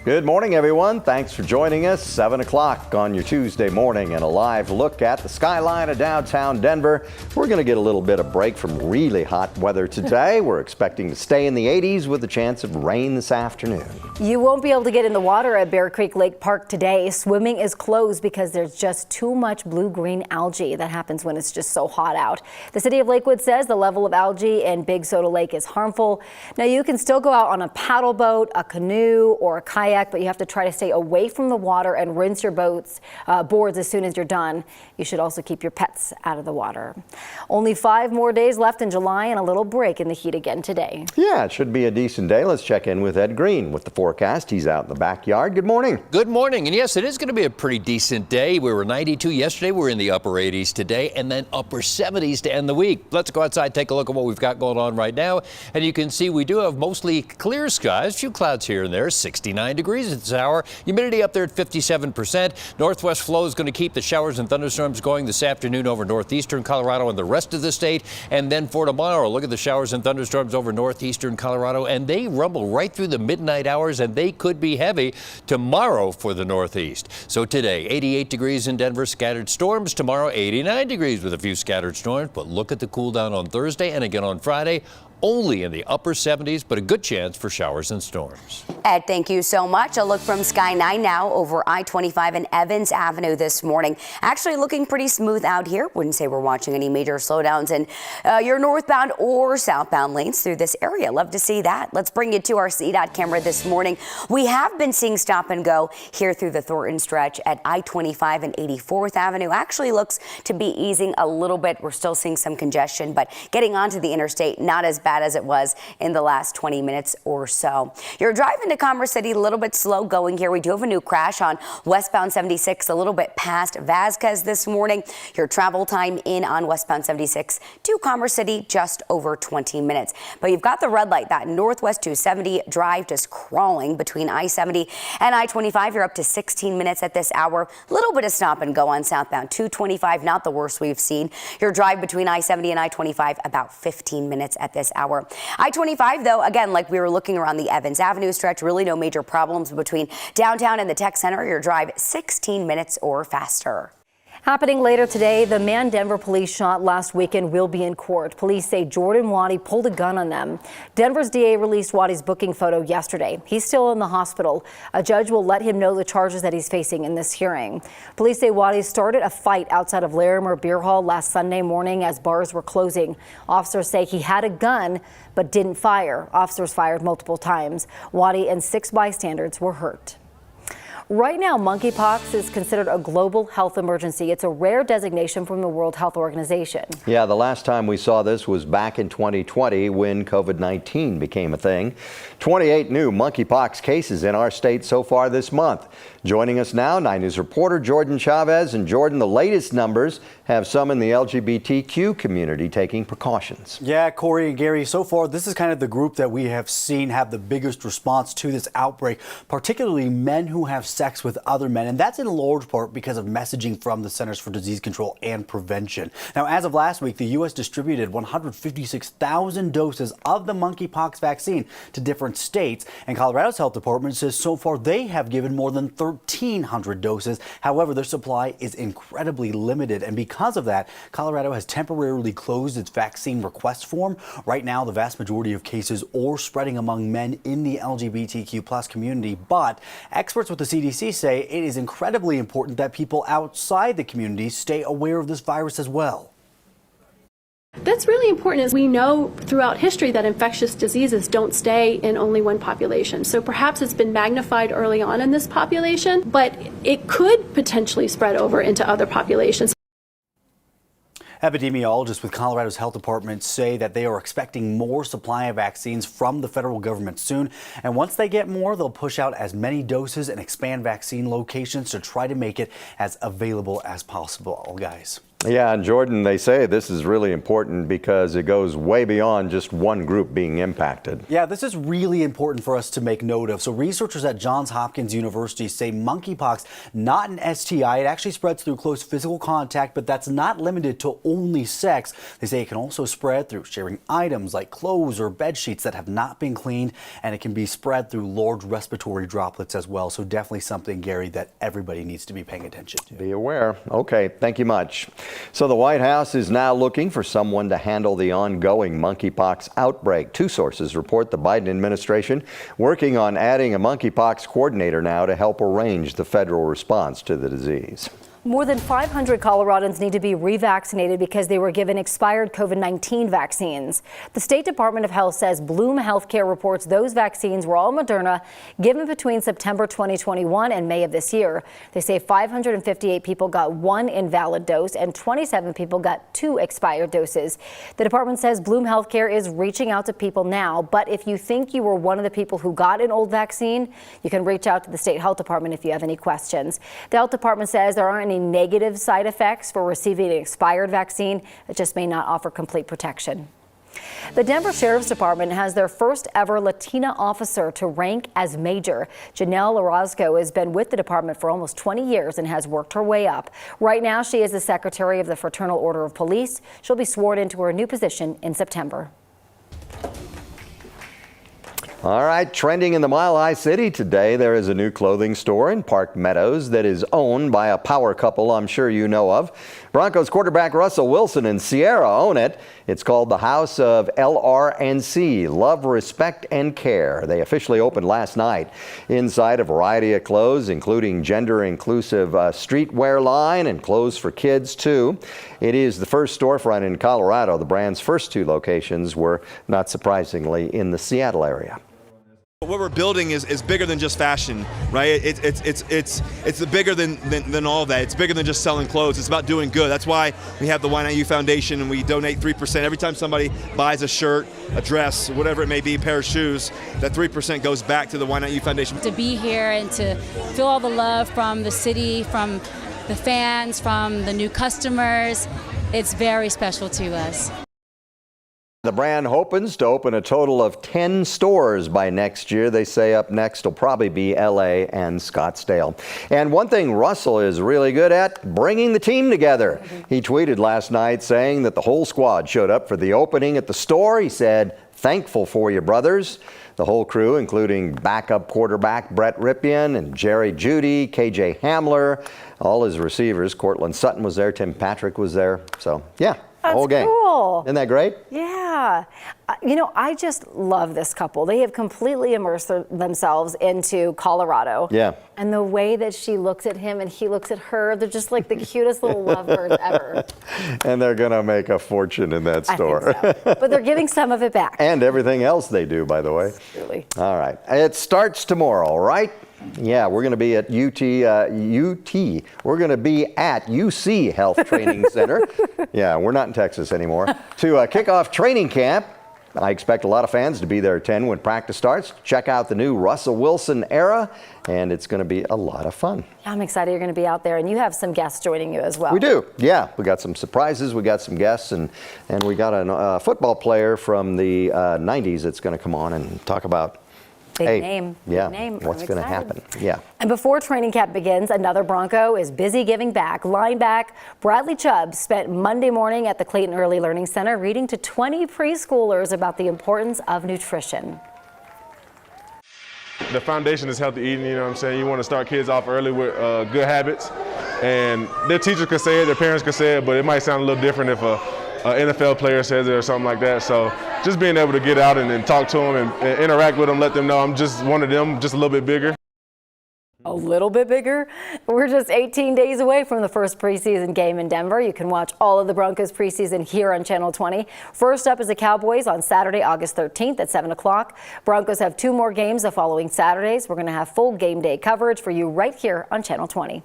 Good morning, everyone. Thanks for joining us. 7 o'clock on your Tuesday morning and a live look at the skyline of downtown Denver. We're going to get a little bit of break from really hot weather today. We're expecting to stay in the 80s with a chance of rain this afternoon. You won't be able to get in the water at Bear Creek Lake Park today. Swimming is closed because there's just too much blue-green algae. That happens when it's just so hot out. The city of Lakewood says the level of algae in Big Soda Lake is harmful. Now, you can still go out on a paddle boat, a canoe, or a kayak, but you have to try to stay away from the water and rinse your boards as soon as you're done. You should also keep your pets out of the water. Only 5 more days left in July and a little break in the heat again today. Yeah, it should be a decent day. Let's check in with Ed Green with the forecast. He's out in the backyard. Good morning. Good morning. And yes, it is going to be a pretty decent day. We were 92 yesterday. We're in the upper 80s today and then upper 70s to end the week. Let's go outside, take a look at what we've got going on right now. And you can see we do have mostly clear skies, a few clouds here and there, 69 degrees at this hour. Humidity up there at 57%. Northwest flow is going to keep the showers and thunderstorms going this afternoon over northeastern Colorado and the rest of the state. And then for tomorrow, look at the showers and thunderstorms over northeastern Colorado, and they rumble right through the midnight hours, and they could be heavy tomorrow for the northeast. So today, 88 degrees in Denver, scattered storms. Tomorrow, 89 degrees with a few scattered storms. But look at the cool down on Thursday and again on Friday. Only in the upper 70s, but a good chance for showers and storms. Ed, thank you so much. A look from Sky 9 now over I-25 and Evans Avenue this morning. Actually looking pretty smooth out here. Wouldn't say we're watching any major slowdowns in your northbound or southbound lanes through this area. Love to see that. Let's bring you to our CDOT camera this morning. We have been seeing stop and go here through the Thornton stretch at I-25 and 84th Avenue. Actually looks to be easing a little bit. We're still seeing some congestion, but getting onto the interstate, not as bad as it was in the last 20 minutes or so. Your drive into Commerce City, a little bit slow going here. We do have a new crash on westbound 76, a little bit past Vasquez this morning. Your travel time in on westbound 76 to Commerce City, just over 20 minutes. But you've got the red light, that northwest 270 drive just crawling between I-70 and I-25. You're up to 16 minutes at this hour. A little bit of stop and go on southbound 225, not the worst we've seen. Your drive between I-70 and I-25, about 15 minutes at this hour. I-25, though, again, like we were looking around the Evans Avenue stretch, really no major problems between downtown and the Tech Center. Your drive 16 minutes or faster. Happening later today, the man Denver police shot last weekend will be in court. Police say Jordan Waddy pulled a gun on them. Denver's DA released Waddy's booking photo yesterday. He's still in the hospital. A judge will let him know the charges that he's facing in this hearing. Police say Waddy started a fight outside of Larimer Beer Hall last Sunday morning as bars were closing. Officers say he had a gun but didn't fire. Officers fired multiple times. Waddy and 6 bystanders were hurt. Right now, monkeypox is considered a global health emergency. It's a rare designation from the World Health Organization. Yeah, the last time we saw this was back in 2020 when COVID-19 became a thing. 28 new monkeypox cases in our state so far this month. Joining us now, 9 News reporter Jordan Chavez. And Jordan, the latest numbers have some in the LGBTQ community taking precautions. Yeah, Corey and Gary, so far this is kind of the group that we have seen have the biggest response to this outbreak, particularly men who have sex with other men. And that's in large part because of messaging from the Centers for Disease Control and Prevention. Now, as of last week, the U.S. distributed 156,000 doses of the monkeypox vaccine to different states. And Colorado's health department says so far they have given more than 1,300 doses. However, their supply is incredibly limited. And because of that, Colorado has temporarily closed its vaccine request form. Right now, the vast majority of cases are spreading among men in the LGBTQ plus community. But experts with the CDC say it is incredibly important that people outside the community stay aware of this virus as well. That's really important, as we know throughout history that infectious diseases don't stay in only one population. So perhaps it's been magnified early on in this population, but it could potentially spread over into other populations. Epidemiologists with Colorado's health department say that they are expecting more supply of vaccines from the federal government soon. And once they get more, they'll push out as many doses and expand vaccine locations to try to make it as available as possible, guys. Yeah, and Jordan, they say this is really important because it goes way beyond just one group being impacted. Yeah, this is really important for us to make note of. So researchers at Johns Hopkins University say monkeypox, not an STI, it actually spreads through close physical contact, but that's not limited to only sex. They say it can also spread through sharing items like clothes or bed sheets that have not been cleaned, and it can be spread through large respiratory droplets as well. So definitely something, Gary, that everybody needs to be paying attention to. Be aware. Okay, thank you much. So the White House is now looking for someone to handle the ongoing monkeypox outbreak. Two sources report the Biden administration working on adding a monkeypox coordinator now to help arrange the federal response to the disease. More than 500 Coloradans need to be revaccinated because they were given expired COVID-19 vaccines. The State Department of Health says Bloom Healthcare reports those vaccines were all Moderna, given between September 2021 and May of this year. They say 558 people got one invalid dose and 27 people got two expired doses. The department says Bloom Healthcare is reaching out to people now, but if you think you were one of the people who got an old vaccine, you can reach out to the State Health Department if you have any questions. The Health Department says there aren't any negative side effects for receiving an expired vaccine. It just may not offer complete protection. The Denver Sheriff's Department has their first ever Latina officer to rank as major. Janelle Orozco has been with the department for almost 20 years and has worked her way up. Right now, she is the secretary of the Fraternal Order of Police. She'll be sworn into her new position in September. All right, trending in the Mile High City today, there is a new clothing store in Park Meadows that is owned by a power couple I'm sure you know of. Broncos quarterback Russell Wilson and Sierra own it. It's called the House of LR&C, Love, Respect, and Care. They officially opened last night. Inside, a variety of clothes, including gender-inclusive streetwear line and clothes for kids, too. It is the first storefront in Colorado. The brand's first two locations were, not surprisingly, in the Seattle area. What we're building is bigger than just fashion, right? It's bigger than all that. It's bigger than just selling clothes. It's about doing good. That's why we have the Why Not You Foundation, and we donate 3%. Every time somebody buys a shirt, a dress, whatever it may be, a pair of shoes, that 3% goes back to the Why Not You Foundation. To be here and to feel all the love from the city, from the fans, from the new customers, it's very special to us. The brand hopes to open a total of 10 stores by next year. They say up next will probably be LA and Scottsdale. And one thing Russell is really good at, bringing the team together. He tweeted last night saying that the whole squad showed up for the opening at the store. He said, "Thankful for you, brothers." The whole crew, including backup quarterback Brett Ripien and Jerry Jeudy, KJ Hamler, all his receivers. Cortland Sutton was there, Tim Patrick was there. So, yeah. That's whole gang. cool. Isn't that great? Yeah. You know, I just love this couple. They have completely immersed themselves into Colorado. Yeah. And the way that she looks at him and he looks at her, they're just like the cutest little lovebirds ever. And they're going to make a fortune in that store. I think so. But they're giving some of it back. And everything else they do, by the way. Really. All right. It starts tomorrow, right? Yeah, we're going to be at UT. We're going to be at UC Health Training Center. Yeah, we're not in Texas anymore. To kick off training camp. I expect a lot of fans to be there at 10 when practice starts. Check out the new Russell Wilson era, and it's going to be a lot of fun. I'm excited you're going to be out there, and you have some guests joining you as well. We do, yeah. We got some surprises, we got some guests, and we got a football player from the 90s that's going to come on and talk about Big name. Yeah, Big name. what's going to happen. Yeah. And before training camp begins, another Bronco is busy giving back. Linebacker Bradley Chubb spent Monday morning at the Clayton Early Learning Center reading to 20 preschoolers about the importance of nutrition. The foundation is healthy eating, you know what I'm saying? You want to start kids off early with good habits. And their teachers could say it, their parents could say it, but it might sound a little different if an NFL player says it or something like that. So just being able to get out and talk to them and interact with them, let them know I'm just one of them, just a little bit bigger. A little bit bigger? We're just 18 days away from the first preseason game in Denver. You can watch all of the Broncos preseason here on Channel 20. First up is the Cowboys on Saturday, August 13th at 7 o'clock. Broncos have two more games the following Saturdays. We're going to have full game day coverage for you right here on Channel 20.